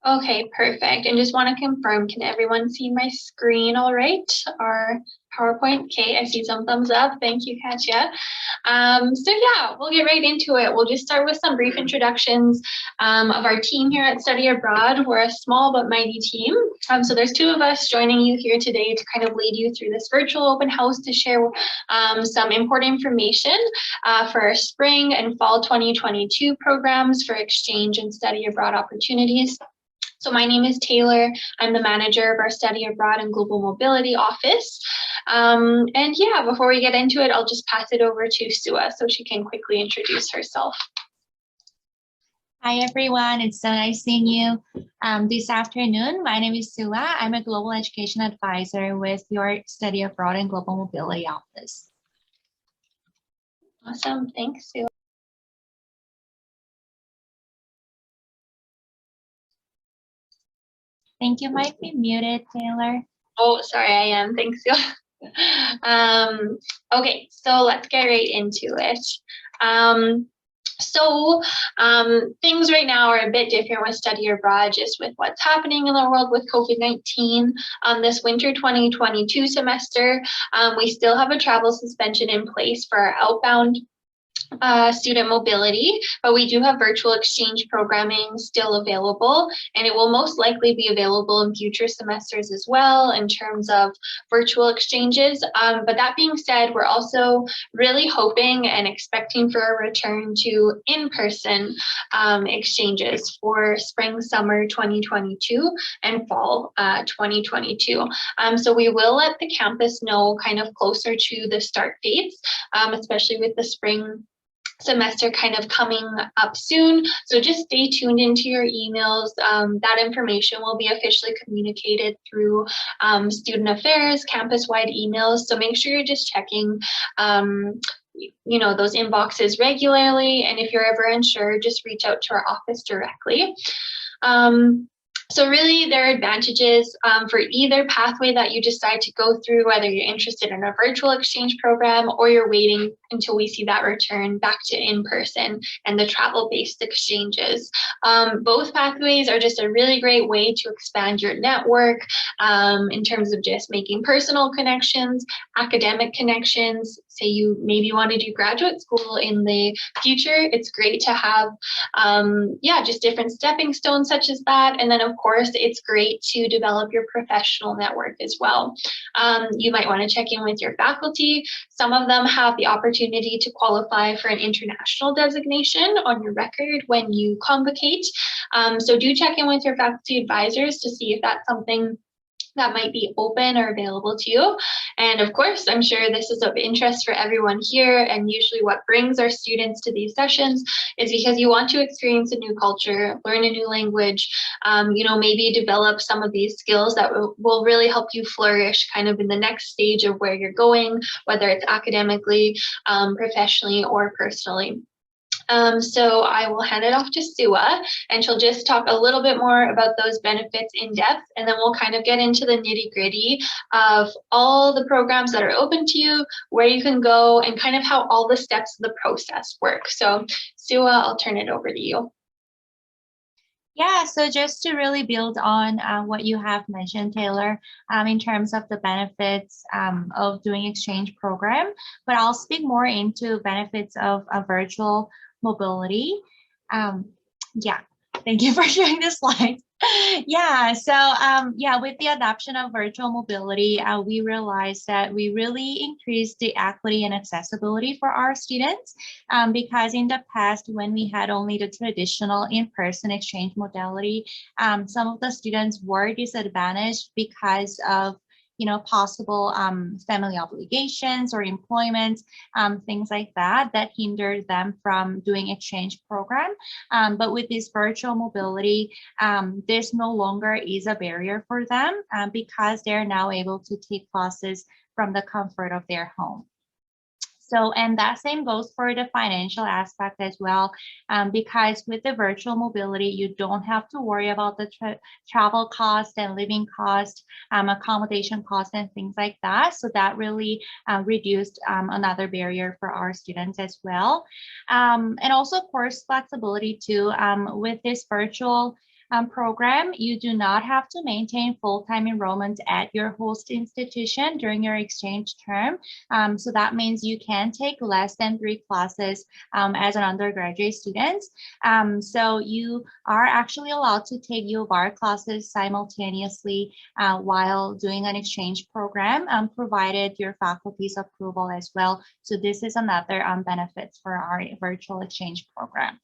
Okay, perfect. And just want to confirm, can everyone see my screen all right? Our PowerPoint? Okay, I see some thumbs up. Thank you, Katya. So yeah, we'll get right into it. We'll just start with some brief introductions of our team here at Study Abroad. We're a small but mighty team. So there's two of us joining you here today to kind of lead you through this virtual open house to share some important information for our spring and fall 2022 programs for exchange and study abroad opportunities. So my name is Taylor. I'm the manager of our Study Abroad and Global Mobility office. And yeah, before we get into it, I'll just pass it over to Sua so she can quickly introduce herself. Hi, everyone. It's so nice seeing you this afternoon. My name is Sua. I'm a Global Education Advisor with your Study Abroad and Global Mobility office. Awesome. Thanks, Sua. I think you might be muted, Taylor. Oh, sorry, I am. Thanks, Sua. Okay, so let's get right into it. Things right now are a bit different with Study Abroad, just with what's happening in the world with COVID-19. This winter 2022 semester, we still have a travel suspension in place for our outbound student mobility, but we do have virtual exchange programming still available, and it will most likely be available in future semesters as well in terms of virtual exchanges. But that being said, we're also really hoping and expecting for a return to in-person exchanges for spring, summer 2022 and fall 2022. So we will let the campus know kind of closer to the start dates, especially with the spring semester kind of coming up soon. So just stay tuned into your emails. That information will be officially communicated through student affairs, campus-wide emails. So make sure you're just checking those inboxes regularly. And if you're ever unsure, just reach out to our office directly. So really, there are advantages for either pathway that you decide to go through, whether you're interested in a virtual exchange program or you're waiting until we see that return back to in-person and the travel-based exchanges. Both pathways are just a really great way to expand your network in terms of just making personal connections, academic connections. Say you maybe want to do graduate school in the future, it's great to have just different stepping stones such as that. And then of course, it's great to develop your professional network as well. You might want to check in with your faculty. Some of them have the opportunity to qualify for an international designation on your record when you convocate. So do check in with your faculty advisors to see if that's something that might be open or available to you. And of course, I'm sure this is of interest for everyone here. And usually what brings our students to these sessions is because you want to experience a new culture, learn a new language, maybe develop some of these skills that will really help you flourish kind of in the next stage of where you're going, whether it's academically, professionally, or personally. So I will hand it off to Sua, and she'll just talk a little bit more about those benefits in depth, and then we'll kind of get into the nitty-gritty of all the programs that are open to you, where you can go, and kind of how all the steps of the process work. So Sua, I'll turn it over to you. Yeah, so just to really build on what you have mentioned, Taylor, in terms of the benefits of doing exchange program, but I'll speak more into benefits of a virtual mobility. Thank you for sharing this slide. With the adoption of virtual mobility, we realized that we really increased the equity and accessibility for our students because in the past, when we had only the traditional in-person exchange modality, some of the students were disadvantaged because of possible family obligations or employment, things like that hindered them from doing exchange program. But with this virtual mobility, this no longer is a barrier for them because they're now able to take classes from the comfort of their home. So, and that same goes for the financial aspect as well, because with the virtual mobility, you don't have to worry about the travel cost and living cost, accommodation cost, and things like that. So that really reduced another barrier for our students as well. And also, of course, flexibility too. With this virtual program, you do not have to maintain full-time enrollment at your host institution during your exchange term. So that means you can take less than 3 classes as an undergraduate student. So you are actually allowed to take U of R classes simultaneously while doing an exchange program, provided your faculty's approval as well. So this is another benefit for our virtual exchange program.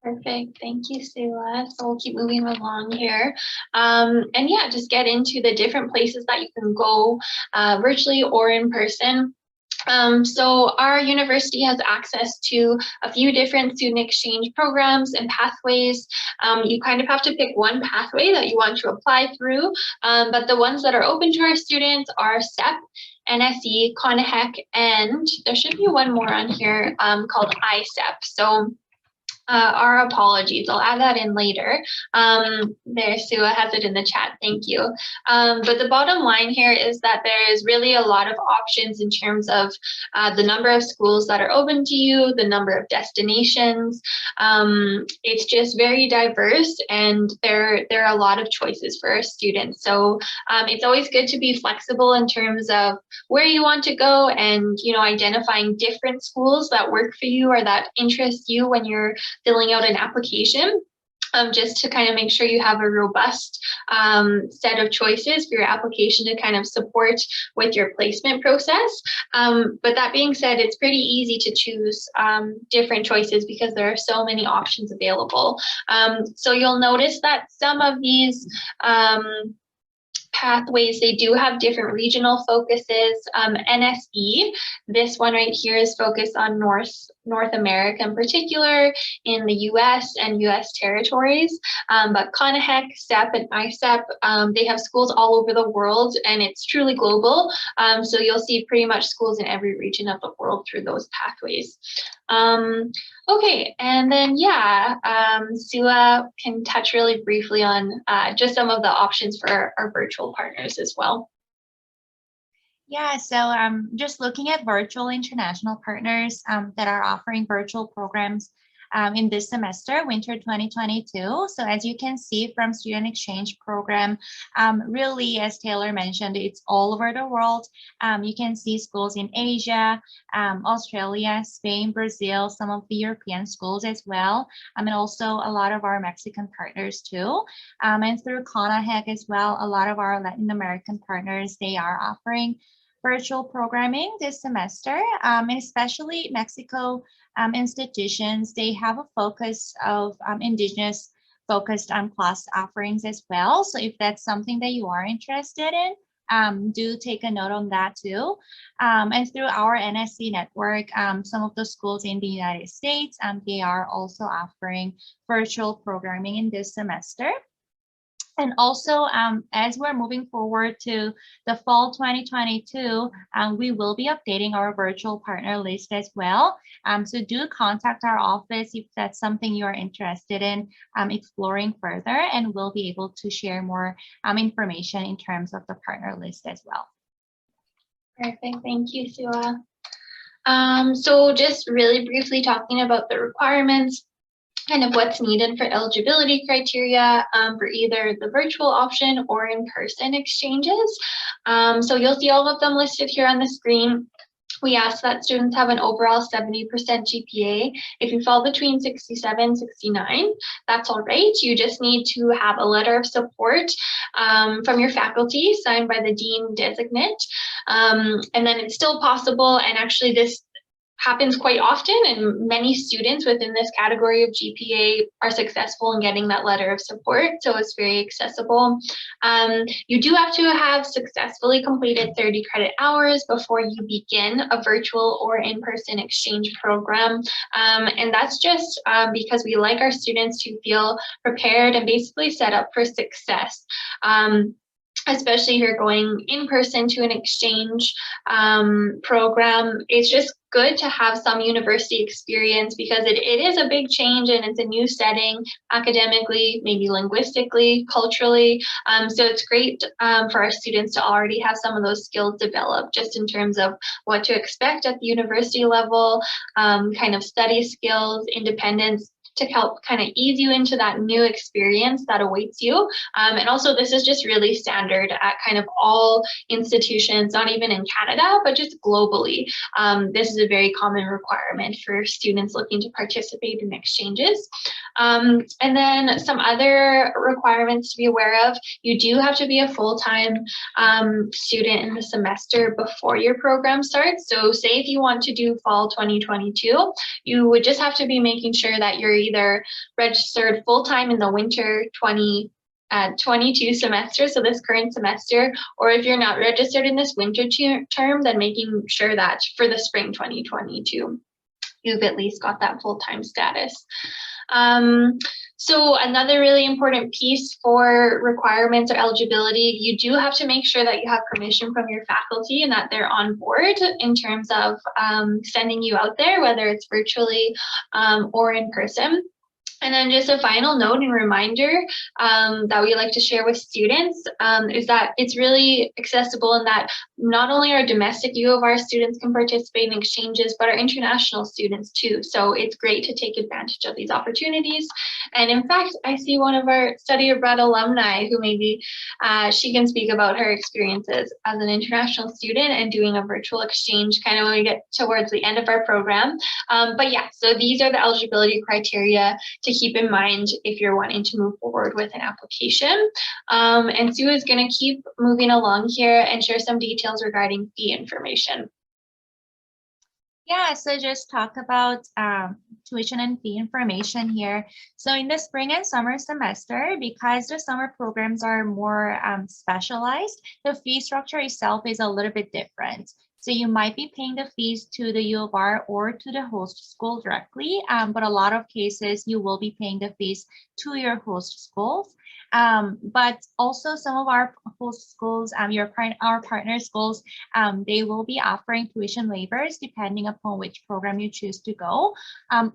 Perfect. Thank you, Sula. So we'll keep moving along here. And yeah, just get into the different places that you can go virtually or in person. So our university has access to a few different student exchange programs and pathways. You kind of have to pick one pathway that you want to apply through, but the ones that are open to our students are SEP, NSE, CONAHEC, and there should be one more on here called ISEP. So our apologies, I'll add that in later. There, Sua has it in the chat, thank you. But the bottom line here is that there is really a lot of options in terms of the number of schools that are open to you, the number of destinations. It's just very diverse, and there are a lot of choices for our students. So it's always good to be flexible in terms of where you want to go, and identifying different schools that work for you or that interest you when you're filling out an application, just to kind of make sure you have a robust set of choices for your application to kind of support with your placement process. But that being said, it's pretty easy to choose different choices because there are so many options available. So you'll notice that some of these pathways, they do have different regional focuses. NSE, this one right here, is focused on North America in particular, in the US and US territories. But CONAHEC, SEP, and ISEP, they have schools all over the world, and it's truly global. So you'll see pretty much schools in every region of the world through those pathways. Okay, and then Sua can touch really briefly on just some of the options for our virtual partners as well. Yeah, so just looking at virtual international partners that are offering virtual programs in this semester, winter 2022. So as you can see from student exchange program, really, as Taylor mentioned, it's all over the world. You can see schools in Asia, Australia, Spain, Brazil, some of the European schools as well, and also a lot of our Mexican partners too. And through CONAHEC as well, a lot of our Latin American partners, they are offering virtual programming this semester, and especially Mexico institutions, they have a focus of indigenous focused on class offerings as well. So if that's something that you are interested in, do take a note on that too. And through our NSC network, some of the schools in the United States, they are also offering virtual programming in this semester. And also, as we're moving forward to the fall 2022, we will be updating our virtual partner list as well. So do contact our office if that's something you're interested in exploring further, and we'll be able to share more information in terms of the partner list as well. Perfect, thank you, Sua. So just really briefly talking about the requirements, kind of what's needed for eligibility criteria for either the virtual option or in-person exchanges. So you'll see all of them listed here on the screen. We ask that students have an overall 70% GPA. If you fall between 67 and 69, that's all right. You just need to have a letter of support from your faculty signed by the dean designate. And then it's still possible, and actually this happens quite often, and many students within this category of GPA are successful in getting that letter of support, so it's very accessible. You do have to have successfully completed 30 credit hours before you begin a virtual or in-person exchange program, and that's just because we like our students to feel prepared and basically set up for success. Especially if you're going in person to an exchange program, it's just good to have some university experience because it is a big change, and it's a new setting academically, maybe linguistically, culturally. So it's great for our students to already have some of those skills developed just in terms of what to expect at the university level, kind of study skills, independence, to help kind of ease you into that new experience that awaits you. And also, this is just really standard at kind of all institutions, not even in Canada, but just globally. This is a very common requirement for students looking to participate in exchanges. And then some other requirements to be aware of: you do have to be a full-time student in the semester before your program starts. So say if you want to do fall 2022, you would just have to be making sure that you're either registered full-time in the winter 22 semester, so this current semester, or if you're not registered in this winter term, then making sure that for the spring 2022, you've at least got that full-time status. So another really important piece for requirements or eligibility, you do have to make sure that you have permission from your faculty and that they're on board in terms of sending you out there, whether it's virtually or in person. And then just a final note and reminder that we like to share with students is that it's really accessible in that not only our domestic U of R students can participate in exchanges, but our international students too. So it's great to take advantage of these opportunities. And in fact, I see one of our study abroad alumni who maybe she can speak about her experiences as an international student and doing a virtual exchange kind of when we get towards the end of our program. But yeah, so these are the eligibility criteria to keep in mind if you're wanting to move forward with an application. And Sue is going to keep moving along here and share some details regarding fee information. Yeah, so just talk about tuition and fee information here. So in the spring and summer semester, because the summer programs are more specialized, the fee structure itself is a little bit different. So you might be paying the fees to the U of R or to the host school directly, but a lot of cases you will be paying the fees to your host schools. But also some of our host schools, our partner schools, they will be offering tuition waivers depending upon which program you choose to go.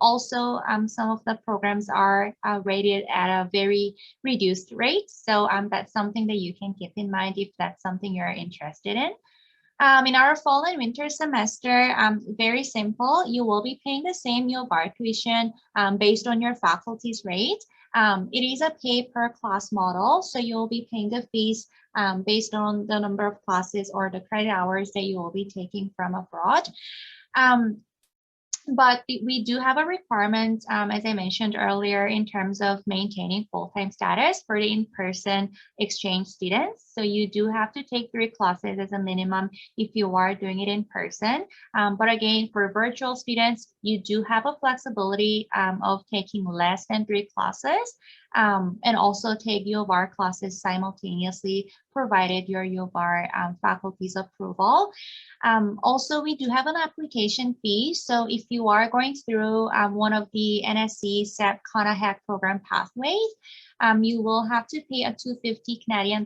Also, some of the programs are rated at a very reduced rate. So that's something that you can keep in mind if that's something you're interested in. In our fall and winter semester, very simple. You will be paying the same U of R tuition based on your faculty's rate. It is a pay per class model, so you will be paying the fees based on the number of classes or the credit hours that you will be taking from abroad. But we do have a requirement, as I mentioned earlier, in terms of maintaining full-time status for the in-person exchange students. So you do have to take 3 classes as a minimum if you are doing it in person. But again, for virtual students, you do have a flexibility of taking less than 3 classes and also take U of R classes simultaneously, provided your U of R faculty's approval. Also, we do have an application fee. So if you are going through one of the NSC SEP CONAHEC program pathways, you will have to pay a $250 Canadian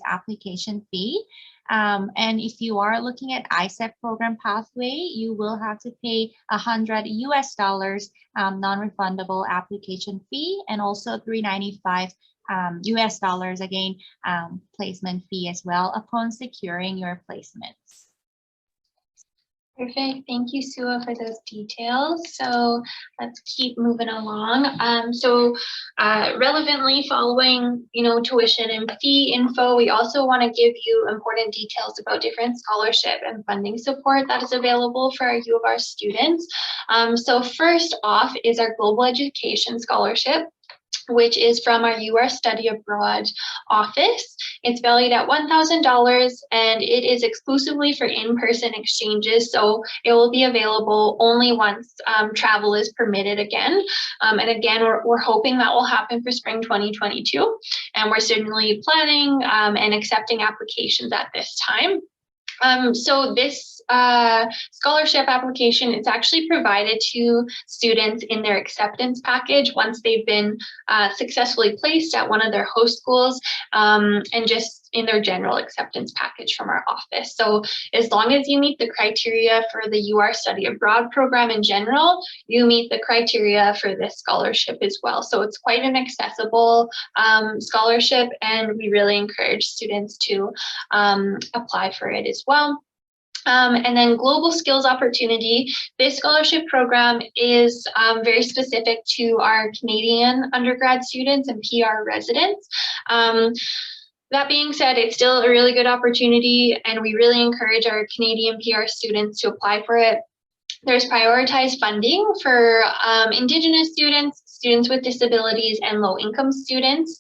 application fee. And if you are looking at ISEP program pathway, you will have to pay $100 non-refundable application fee and also $395 US dollars again placement fee as well upon securing your placements. Perfect. Thank you, Sua, for those details. So let's keep moving along. Relevantly following, tuition and fee info, we also want to give you important details about different scholarship and funding support that is available for our U of R students. So first off is our Global Education Scholarship, which is from our UR Study Abroad office. It's valued at $1,000 and it is exclusively for in-person exchanges. So it will be available only once travel is permitted again. And again, we're hoping that will happen for spring 2022. And we're certainly planning and accepting applications at this time. So this scholarship application is actually provided to students in their acceptance package once they've been successfully placed at one of their host schools and just in their general acceptance package from our office. So as long as you meet the criteria for the UR Study Abroad program in general, you meet the criteria for this scholarship as well. So it's quite an accessible scholarship, and we really encourage students to apply for it as well. And then Global Skills Opportunity. This scholarship program is very specific to our Canadian undergrad students and PR residents. That being said, it's still a really good opportunity, and we really encourage our Canadian PR students to apply for it. There's prioritized funding for Indigenous students, students with disabilities, and low-income students.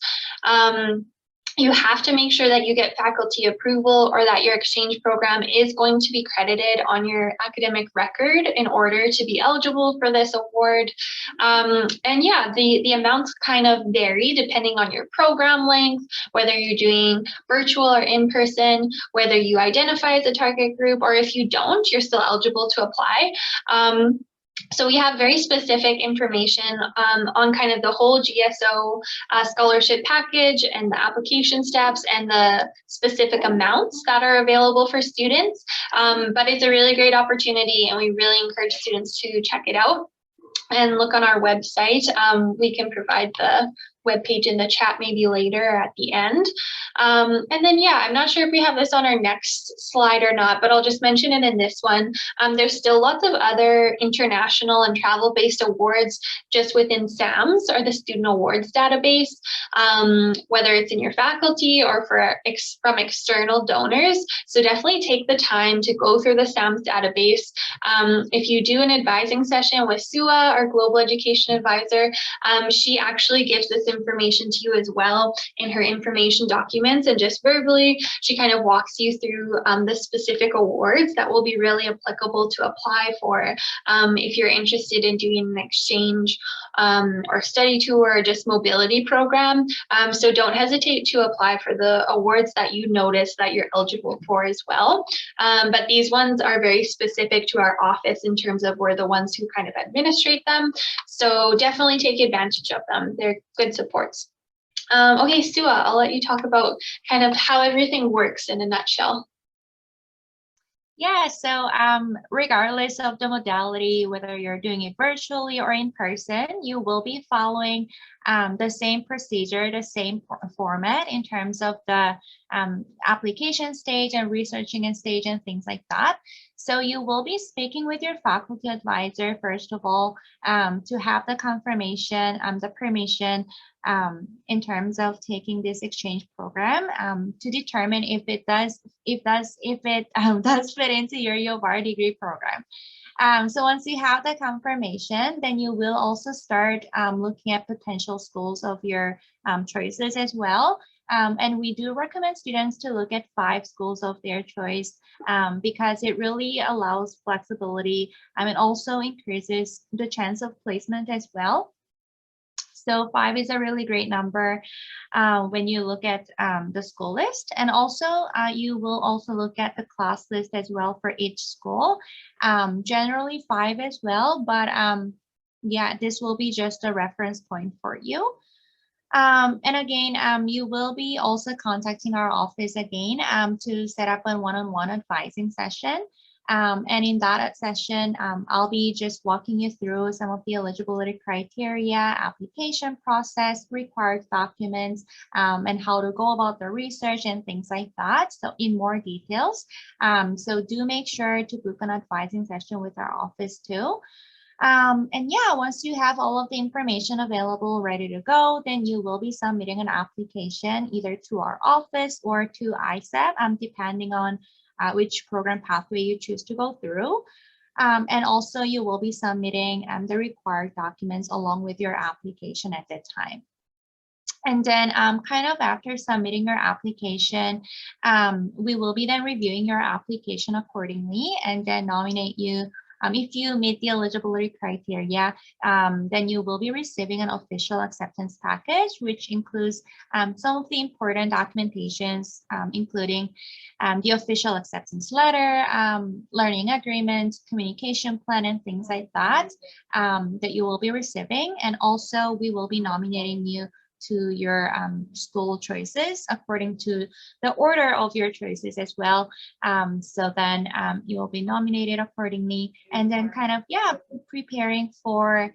You have to make sure that you get faculty approval or that your exchange program is going to be credited on your academic record in order to be eligible for this award. And yeah, the amounts kind of vary depending on your program length, whether you're doing virtual or in person, whether you identify as a target group, or if you don't, you're still eligible to apply. So we have very specific information on kind of the whole GSO scholarship package and the application steps and the specific amounts that are available for students. But it's a really great opportunity, and we really encourage students to check it out and look on our website. We can provide the webpage in the chat maybe later at the end. And then, yeah, I'm not sure if we have this on our next slide or not, but I'll just mention it in this one. There's still lots of other international and travel-based awards just within SAMS, or the Student Awards database, whether it's in your faculty or from external donors. So definitely take the time to go through the SAMS database. If you do an advising session with SUA, our Global Education Advisor, she actually gives this information to you as well in her information documents, and just verbally she kind of walks you through the specific awards that will be really applicable to apply for if you're interested in doing an exchange or study tour or just mobility program. So don't hesitate to apply for the awards that you notice that you're eligible for as well. But these ones are very specific to our office in terms of we're the ones who kind of administrate them. So definitely take advantage of them. They're good supports. Okay, Sua, I'll let you talk about kind of how everything works in a nutshell. Yeah, so regardless of the modality, whether you're doing it virtually or in person, you will be following the same procedure, the same format in terms of the application stage and researching and stage and things like that. So you will be speaking with your faculty advisor, first of all, to have the confirmation, the permission in terms of taking this exchange program to determine if it does fit into your URI degree program. So once you have the confirmation, then you will also start looking at potential schools of your choices as well. And we do recommend students to look at 5 schools of their choice because it really allows flexibility and it also increases the chance of placement as well. So 5 is a really great number when you look at the school list. And also you will also look at the class list as well for each school. Generally 5 as well, but yeah, this will be just a reference point for you. And again, you will be also contacting our office again to set up a one-on-one advising session. And in that session, I'll be just walking you through some of the eligibility criteria, application process, required documents, and how to go about the research and things like that. So in more details. So do make sure to book an advising session with our office too. And yeah, once you have all of the information available, ready to go, then you will be submitting an application either to our office or to ISEP, depending on which program pathway you choose to go through. And also you will be submitting the required documents along with your application at that time. And then kind of after submitting your application, we will be then reviewing your application accordingly and then nominate you. If you meet the eligibility criteria, then you will be receiving an official acceptance package, which includes some of the important documentations, including the official acceptance letter, learning agreement, communication plan, and things like that, that you will be receiving. And also we will be nominating you to your school choices according to the order of your choices as well. So then you will be nominated accordingly and then kind of, yeah, preparing for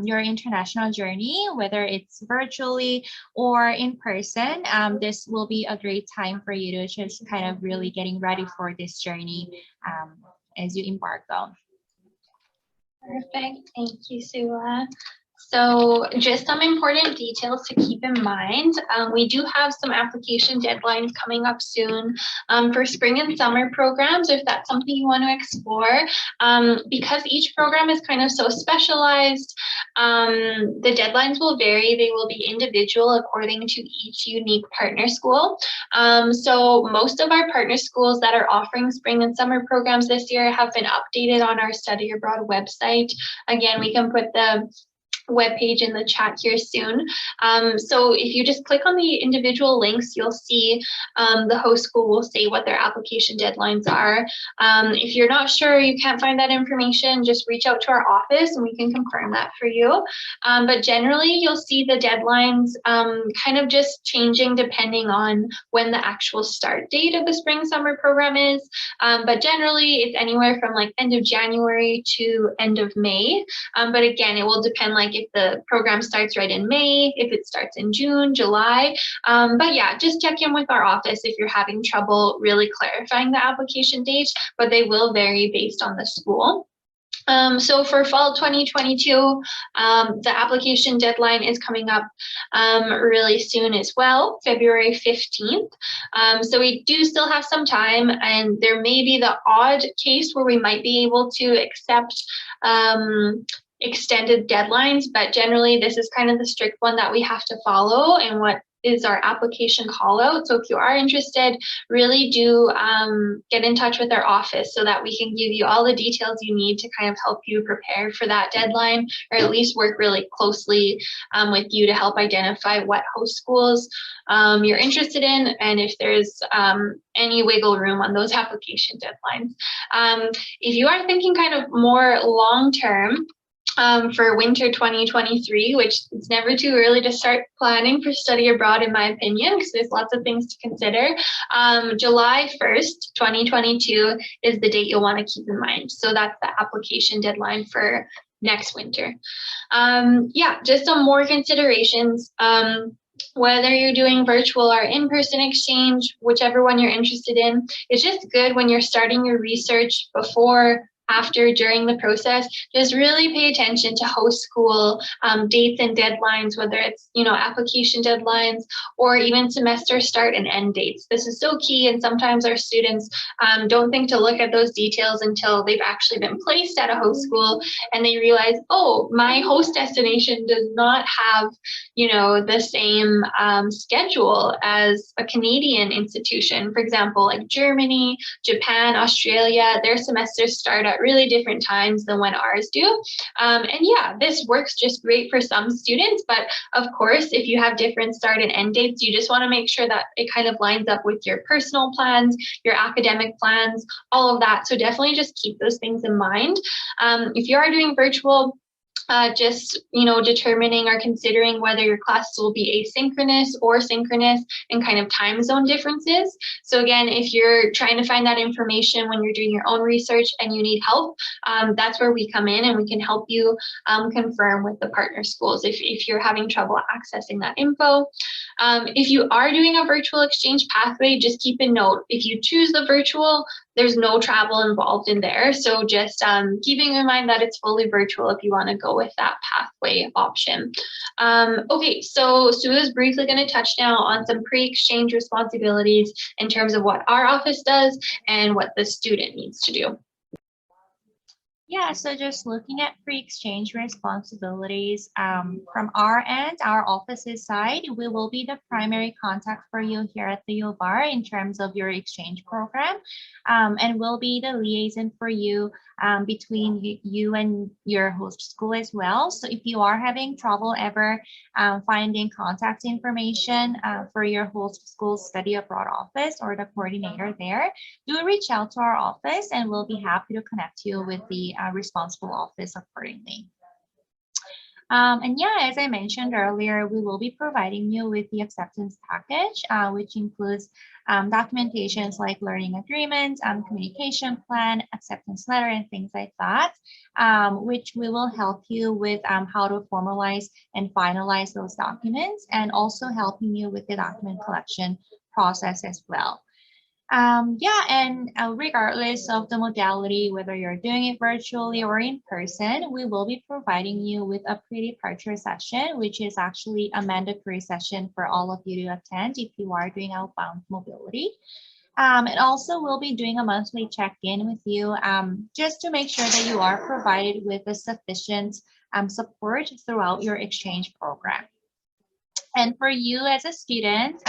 your international journey, whether it's virtually or in person. This will be a great time for you to just kind of really getting ready for this journey as you embark on. Perfect. Thank you, Sula. So just some important details to keep in mind. We do have some application deadlines coming up soon for spring and summer programs, if that's something you want to explore. Because each program is kind of so specialized, the deadlines will vary. They will be individual according to each unique partner school. So most of our partner schools that are offering spring and summer programs this year have been updated on our Study Abroad website. Again, we can put the webpage in the chat here soon. So if you just click on the individual links, you'll see the host school will say what their application deadlines are. If you're not sure, you can't find that information, just reach out to our office and we can confirm that for you. But generally, you'll see the deadlines kind of just changing depending on when the actual start date of the spring summer program is. But generally, it's anywhere from like end of January to end of May. But again, it will depend like if the program starts right in May, if it starts in June, July. But yeah, just check in with our office if you're having trouble really clarifying the application date, but they will vary based on the school. So for fall 2022, the application deadline is coming up really soon as well, February 15th. So we do still have some time, and there may be the odd case where we might be able to accept extended deadlines, but generally this is kind of the strict one that we have to follow and what is our application call out. So if you are interested, really do get in touch with our office so that we can give you all the details you need to kind of help you prepare for that deadline, or at least work really closely with you to help identify what host schools you're interested in and if there's any wiggle room on those application deadlines. If you are thinking kind of more long-term, for winter 2023, which it's never too early to start planning for study abroad, in my opinion, because there's lots of things to consider. July 1st, 2022 is the date you'll want to keep in mind. So that's the application deadline for next winter. Yeah, just some more considerations. Whether you're doing virtual or in-person exchange, whichever one you're interested in, it's just good when you're starting your research before, after, during the process, just really pay attention to host school dates and deadlines, whether it's, application deadlines or even semester start and end dates. This is so key, and sometimes our students don't think to look at those details until they've actually been placed at a host school and they realize, oh, my host destination does not have, the same schedule as a Canadian institution. For example, like Germany, Japan, Australia, their semesters start at really different times than when ours do. And yeah, this works just great for some students, but of course, if you have different start and end dates, you just want to make sure that it kind of lines up with your personal plans, your academic plans, all of that. So definitely just keep those things in mind. If you are doing virtual, just determining or considering whether your classes will be asynchronous or synchronous and kind of time zone differences. So again, if you're trying to find that information when you're doing your own research and you need help, that's where we come in and we can help you confirm with the partner schools if you're having trouble accessing that info. If you are doing a virtual exchange pathway, just keep a note. If you choose the virtual, there's no travel involved in there. So just keeping in mind that it's fully virtual if you want to go with that pathway option. Okay, so Sue is briefly going to touch now on some pre-exchange responsibilities in terms of what our office does and what the student needs to do. Yeah, so just looking at pre-exchange responsibilities from our end, our office's side, we will be the primary contact for you here at the U of R in terms of your exchange program, and we'll be the liaison for you between you and your host school as well. So if you are having trouble ever finding contact information for your host school's study abroad office or the coordinator there, do reach out to our office and we'll be happy to connect you with the responsible office accordingly. And yeah, as I mentioned earlier, we will be providing you with the acceptance package, which includes documentations like learning agreements, communication plan, acceptance letter, and things like that, which we will help you with how to formalize and finalize those documents, and also helping you with the document collection process as well. Yeah, and regardless of the modality, whether you're doing it virtually or in person, we will be providing you with a pre-departure session, which is actually a mandatory session for all of you to attend if you are doing outbound mobility. And also we'll be doing a monthly check-in with you just to make sure that you are provided with a sufficient support throughout your exchange program. And for you as a student,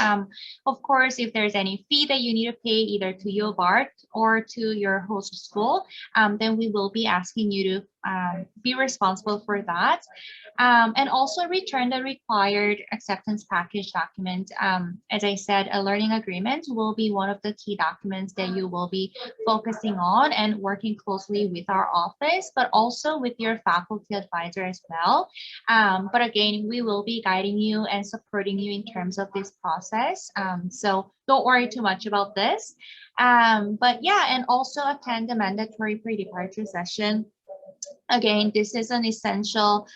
of course, if there's any fee that you need to pay either to U of R or to your host school, then we will be asking you to be responsible for that. And also return the required acceptance package document. As I said, a learning agreement will be one of the key documents that you will be focusing on and working closely with our office, but also with your faculty advisor as well. But again, we will be guiding you and supporting you in terms of this process. So don't worry too much about this. But yeah, and also attend the mandatory pre-departure session. Again, this is an essential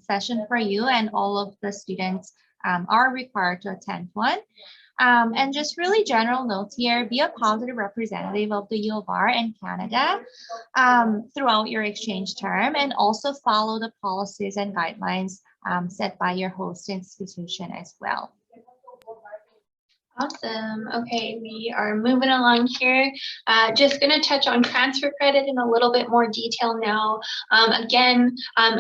session for you, and all of the students are required to attend one. And just really general notes here, be a positive representative of the U of R and Canada throughout your exchange term, and also follow the policies and guidelines set by your host institution as well. Awesome. Okay, we are moving along here. Just going to touch on transfer credit in a little bit more detail now. Again,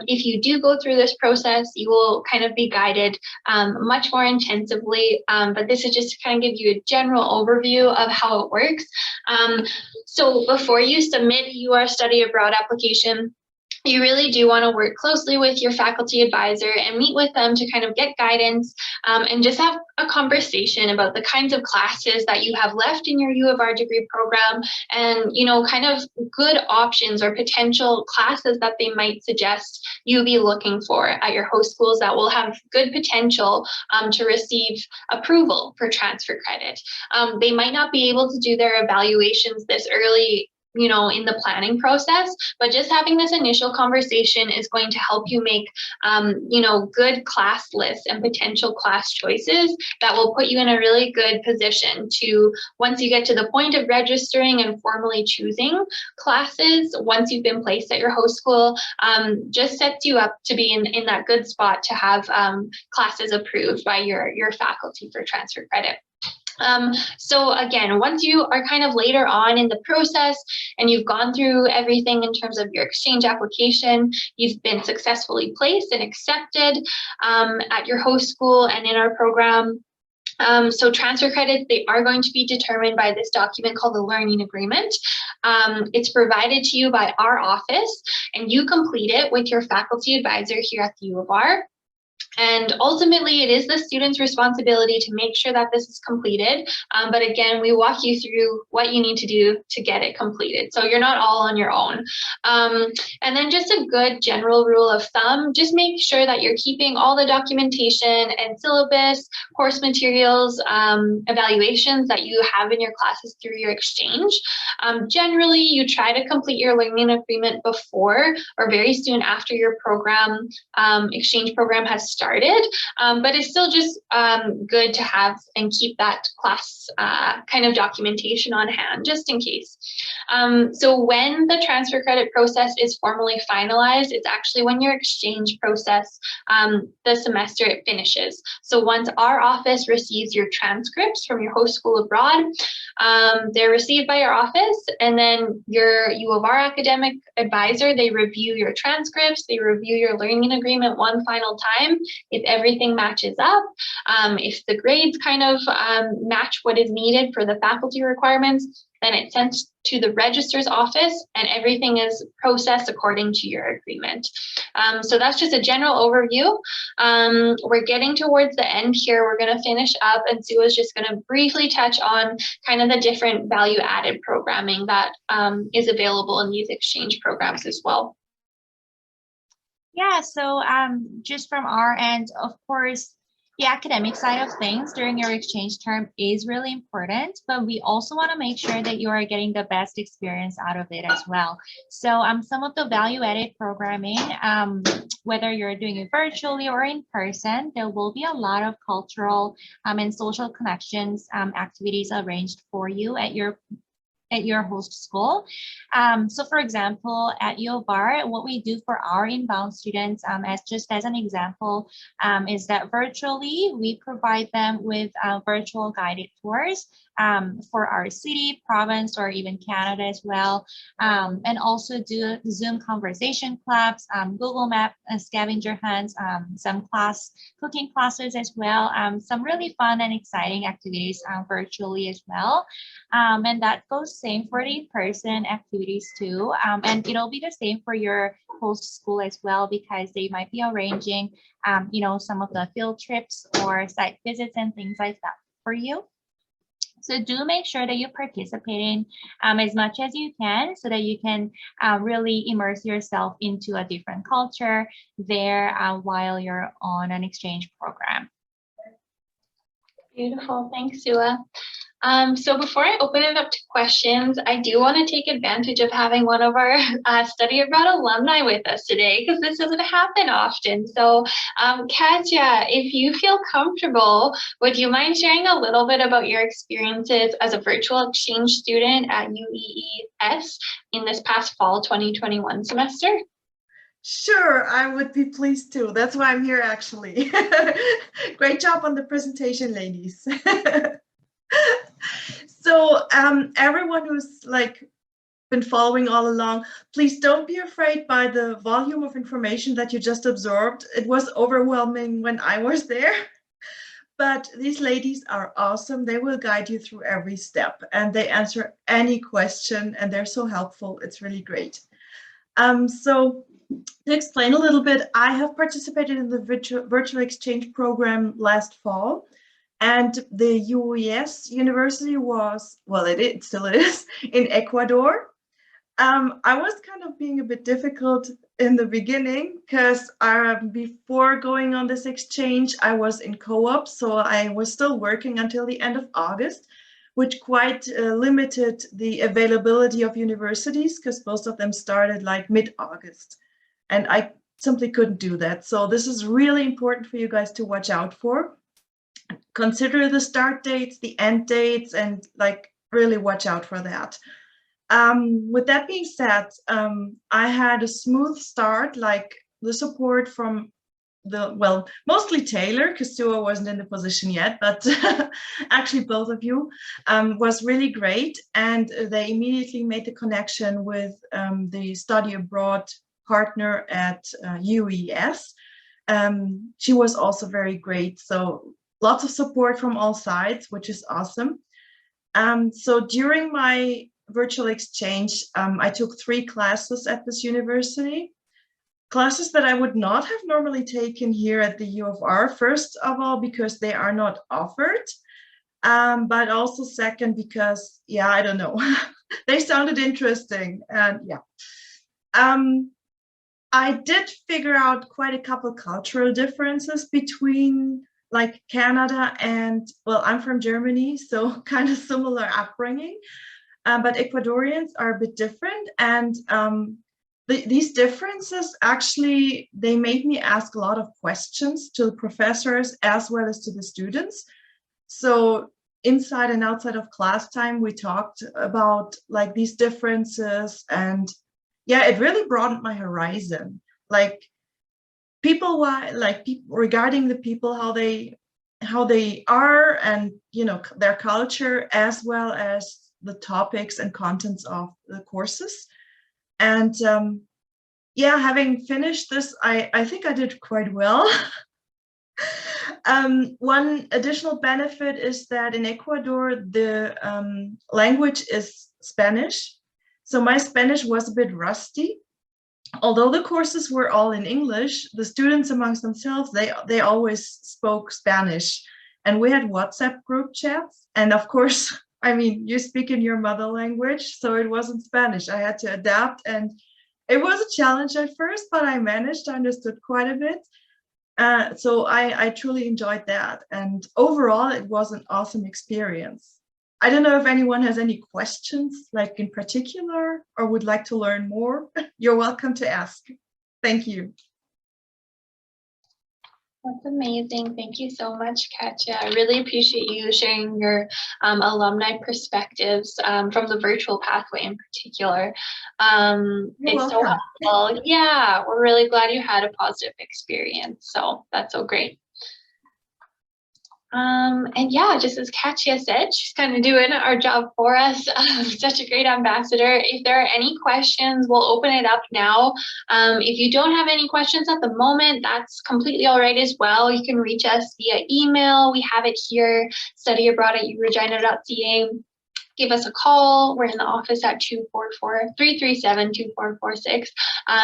if you do go through this process, you will kind of be guided much more intensively, but this is just to kind of give you a general overview of how it works. So before you submit a UR study abroad application, you really do want to work closely with your faculty advisor and meet with them to kind of get guidance and just have a conversation about the kinds of classes that you have left in your U of R degree program, and kind of good options or potential classes that they might suggest you be looking for at your host schools that will have good potential to receive approval for transfer credit. They might not be able to do their evaluations this early in the planning process, but just having this initial conversation is going to help you make, good class lists and potential class choices that will put you in a really good position to, once you get to the point of registering and formally choosing classes, once you've been placed at your host school, just sets you up to be in that good spot to have classes approved by your faculty for transfer credit. So again, once you are kind of later on in the process and you've gone through everything in terms of your exchange application, you've been successfully placed and accepted at your host school and in our program. So transfer credits, they are going to be determined by this document called the learning agreement. It's provided to you by our office, and you complete it with your faculty advisor here at the U of R. And ultimately, it is the student's responsibility to make sure that this is completed. But again, we walk you through what you need to do to get it completed. So you're not all on your own. And then just a good general rule of thumb, just make sure that you're keeping all the documentation and syllabus, course materials, evaluations that you have in your classes through your exchange. Generally, you try to complete your learning agreement before or very soon after your program, exchange program has started, but it's still just good to have and keep that class kind of documentation on hand just in case. So when the transfer credit process is formally finalized, it's actually when your exchange process, the semester it finishes. So once our office receives your transcripts from your host school abroad, they're received by your office, and then your U of R academic advisor, they review your transcripts, they review your learning agreement one final time. If everything matches up, if the grades kind of match what is needed for the faculty requirements, then it's sent to the registrar's office and everything is processed according to your agreement. So that's just a general overview. We're getting towards the end here. We're going to finish up, and Sue is just going to briefly touch on kind of the different value-added programming that is available in these exchange programs as well. Yeah, so just from our end, of course, the academic side of things during your exchange term is really important, but we also want to make sure that you are getting the best experience out of it as well. So some of the value-added programming, whether you're doing it virtually or in person, there will be a lot of cultural and social connections activities arranged for you at your host school. So for example, at U of R, what we do for our inbound students, as just as an example, is that virtually we provide them with virtual guided tours for our city, province, or even Canada as well. And also do Zoom conversation clubs, Google Map scavenger hunts, some cooking classes as well, some really fun and exciting activities virtually as well. And that goes same for the in-person activities too. And it'll be the same for your host school as well, because they might be arranging, some of the field trips or site visits and things like that for you. So do make sure that you participate in as much as you can, so that you can really immerse yourself into a different culture there while you're on an exchange program. Beautiful. Thanks, Sua. So before I open it up to questions, I do want to take advantage of having one of our study abroad alumni with us today, because this doesn't happen often. So Katya, if you feel comfortable, would you mind sharing a little bit about your experiences as a virtual exchange student at UEES in this past fall 2021 semester? Sure, I would be pleased to. That's why I'm here, actually. Great job on the presentation, ladies. So everyone who's been following all along, please don't be afraid by the volume of information that you just absorbed. It was overwhelming when I was there. But these ladies are awesome. They will guide you through every step, and they answer any question, and they're so helpful. It's really great. So to explain a little bit, I have participated in the virtual exchange program last fall, and the UES University was, well, it still is, in Ecuador. I was kind of being a bit difficult in the beginning, because before going on this exchange, I was in co-op, so I was still working until the end of August, which quite limited the availability of universities, because most of them started mid-August. And I simply couldn't do that. So this is really important for you guys to watch out for. Consider the start dates, the end dates, and really watch out for that. With that being said, I had a smooth start, the support from mostly Taylor, because Sua wasn't in the position yet, but actually both of you, was really great. And they immediately made the connection with the study abroad partner at UES. She was also very great. So lots of support from all sides, which is awesome. So during my virtual exchange, I took 3 classes at this university. Classes that I would not have normally taken here at the U of R, first of all, because they are not offered, but also second, because, I don't know, they sounded interesting. And I did figure out quite a couple cultural differences between Canada and, well, I'm from Germany, so kind of similar upbringing, but Ecuadorians are a bit different. And these differences, actually, they made me ask a lot of questions to the professors as well as to the students. So inside and outside of class time, we talked about these differences, and it really broadened my horizon. Regarding the people, how they are, and their culture, as well as the topics and contents of the courses. And having finished this, I think I did quite well. One additional benefit is that in Ecuador, the language is Spanish. So my Spanish was a bit rusty. Although the courses were all in English, the students amongst themselves, they always spoke Spanish. And we had WhatsApp group chats. And of course, I mean, you speak in your mother language, so it wasn't Spanish. I had to adapt, and It was a challenge at first, but I managed. I understood quite a bit. So I truly enjoyed that. And overall, it was an awesome experience. I don't know if anyone has any questions, like in particular, or would like to learn more. You're welcome to ask. Thank you. That's amazing. Thank you so much, Katja. I really appreciate you sharing your alumni perspectives from the virtual pathway in particular. It's so helpful. Yeah, we're really glad you had a positive experience. So that's so great. And yeah, just as Katja said, she's kind of doing our job for us. Such a great ambassador. If there are any questions, we'll open it up now. If you don't have any questions at the moment, that's completely all right as well. You can reach us via email. We have it here, studyabroad@uregina.ca. Give us a call. We're in the office at 244-337-2446.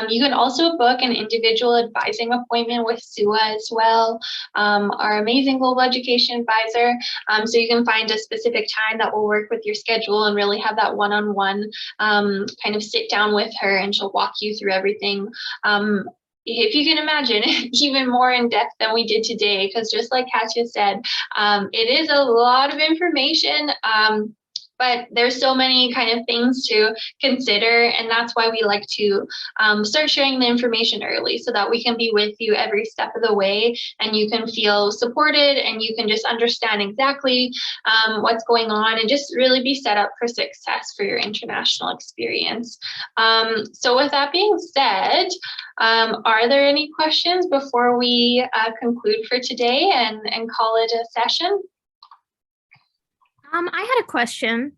You can also book an individual advising appointment with SUA as well, our amazing global education advisor. So you can find a specific time that will work with your schedule and really have that one-on-one kind of sit down with her, and she'll walk you through everything. If you can imagine, even more in depth than we did today, because just like Katja said, it is a lot of information. But there's so many kind of things to consider, and that's why we like to start sharing the information early so that we can be with you every step of the way, and you can feel supported, and you can just understand exactly what's going on, and just really be set up for success for your international experience. So with that being said, are there any questions before we conclude for today and call it a session? I had a question.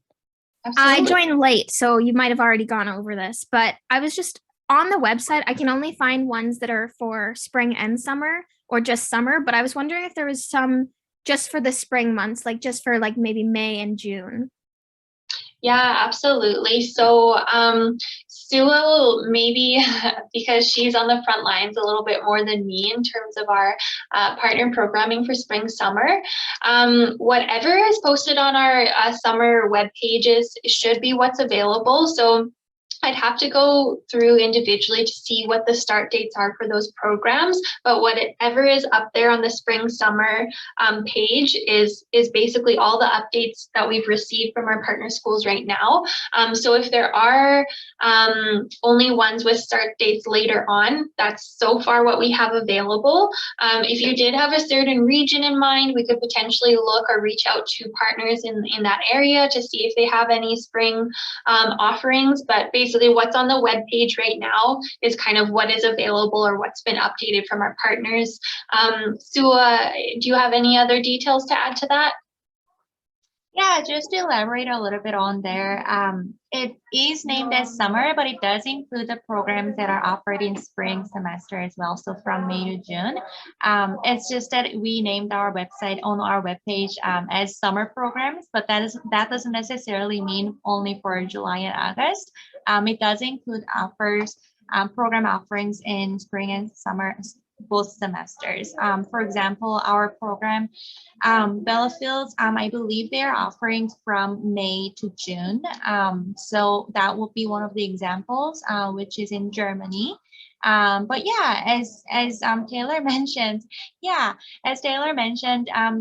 Absolutely. I joined late, so you might have already gone over this, but I was just on the website. I can only find ones that are for spring and summer, or just summer, but I was wondering if there was some just for the spring months, like just for like maybe May and June. Yeah, absolutely. So Sue will maybe, because she's on the front lines a little bit more than me in terms of our partner programming for spring, summer. Whatever is posted on our summer web pages should be what's available. So I'd have to go through individually to see what the start dates are for those programs, but whatever is up there on the spring summer page is basically all the updates that we've received from our partner schools right now. So if there are only ones with start dates later on, that's so far what we have available. If you did have a certain region in mind, we could potentially look or reach out to partners in that area to see if they have any spring offerings, but basically what's on the web page right now is kind of what is available or what's been updated from our partners. Sue, do you have any other details to add to that? Yeah, just to elaborate a little bit on there, it is named as summer, but it does include the programs that are offered in spring semester as well, so from May to June. It's just that we named our website on our webpage as summer programs, but that doesn't necessarily mean only for July and August. It does include program offerings in spring and summer, both semesters. For example, our program, Bellafields, I believe they're offering from May to June. So that would be one of the examples, which is in Germany. But yeah, as Taylor mentioned,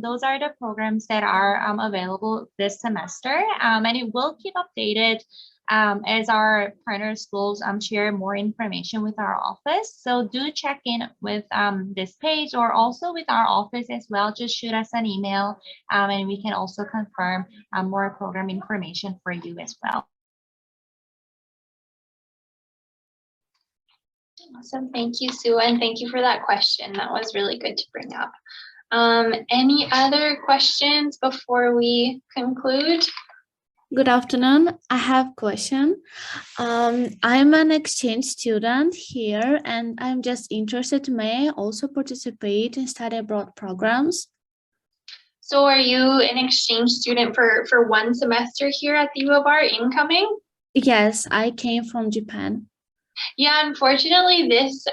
those are the programs that are available this semester, and it will keep updated as our partner schools share more information with our office. So do check in with this page, or also with our office as well. Just shoot us an email, and we can also confirm more program information for you as well. Awesome. Thank you, Sue, and thank you for that question. That was really good to bring up. Any other questions before we conclude? Good afternoon. I have a question. I'm an exchange student here, and I'm just interested, may I also participate in study abroad programs? So are you an exchange student for one semester here at the U of R incoming? Yes, I came from Japan. Yeah, unfortunately, this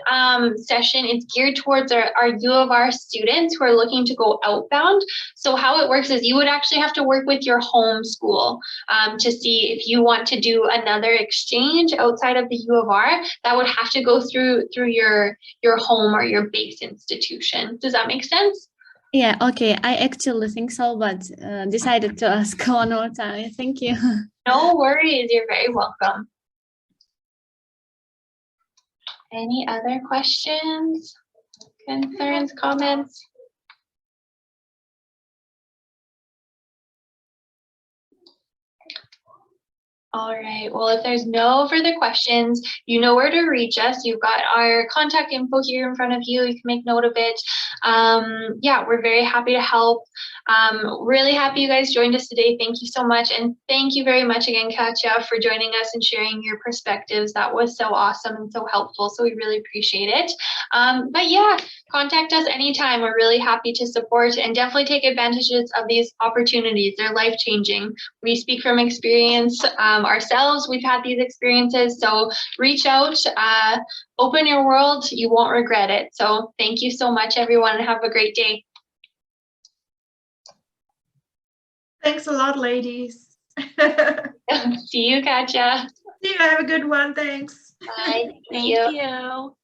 session is geared towards our U of R students who are looking to go outbound. So how it works is you would actually have to work with your home school to see if you want to do another exchange outside of the U of R. That would have to go through your home or your base institution. Does that make sense? Yeah, okay. I actually think so, but decided to ask one more time. Thank you. No worries. You're very welcome. Any other questions, concerns, comments? All right, well, if there's no further questions, you know where to reach us. You've got our contact info here in front of you. You can make note of it. Yeah, we're very happy to help. Really happy you guys joined us today. Thank you so much. And thank you very much again, Katja, for joining us and sharing your perspectives. That was so awesome and so helpful. So we really appreciate it. But yeah, contact us anytime. We're really happy to support and definitely take advantages of these opportunities. They're life-changing. We speak from experience ourselves. We've had these experiences. So reach out, open your world. You won't regret it. So thank you so much, everyone, and have a great day. Thanks a lot, ladies. See you, Katja. See you. Have a good one. Thanks. Bye. Thank you.